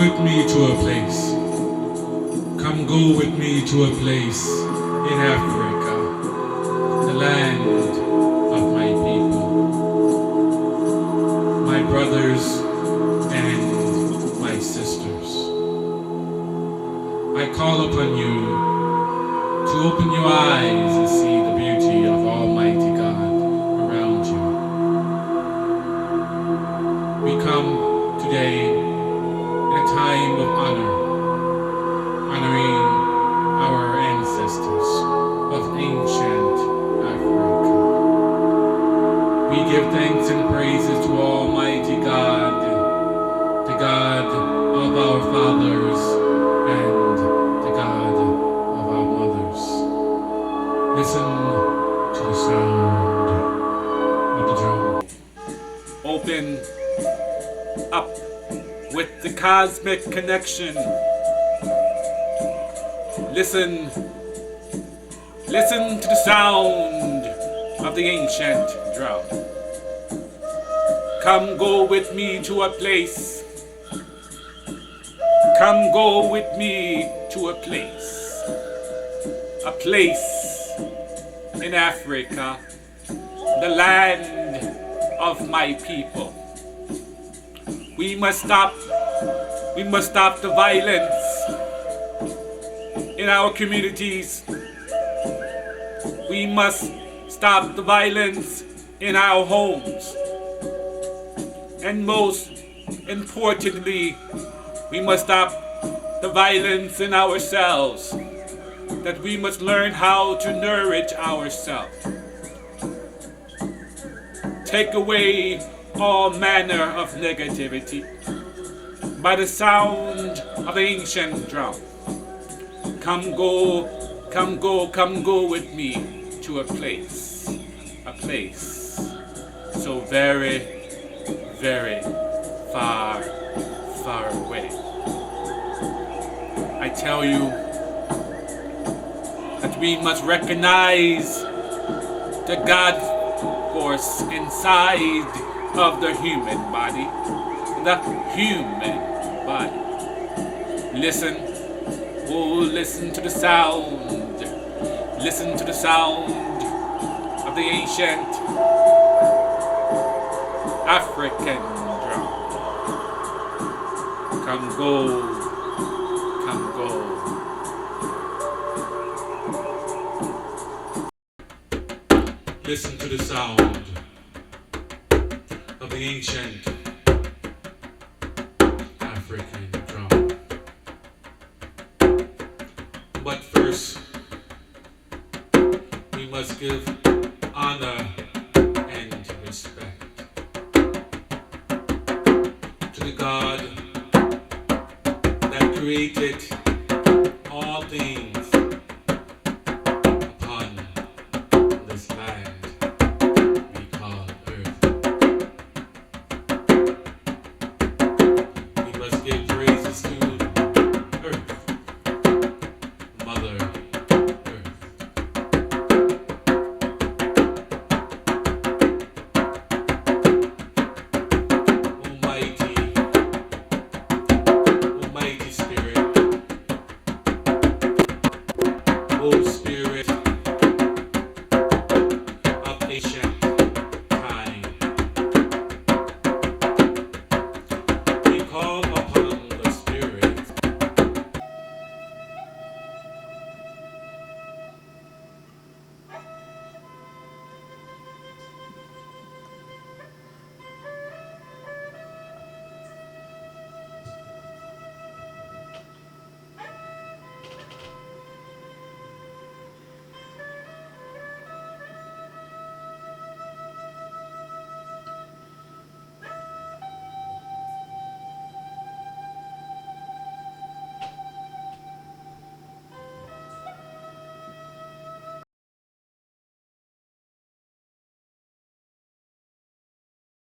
with me to a place. Come go with me to a place in Africa, the land of my people, my brothers and my sisters. I call upon you to open your eyes and see the beauty of Almighty God around you. We come today in a time of honor, honoring our ancestors of ancient Africa. We give thanks and praises to Almighty God, the God of our fathers and the God of our mothers. Listen to the sound of the drum. Open up with the cosmic connection. Listen to the sound of the ancient drum. Come go with me to a place. Come go with me to a place. A place in Africa, the land of my people. We must stop the violence in our communities. We must stop the violence in our homes. And most importantly, we must stop the violence in ourselves. That we must learn how to nourish ourselves. Take away all manner of negativity by the sound of the ancient drum. Come go with me to a place so very, very far away. I tell you that we must recognize the God force inside of the human body. Listen to the sound. Listen to the sound of the ancient African drum. Come go. Listen to the sound of the ancient African drum. But first, we must give honor and respect to the God that created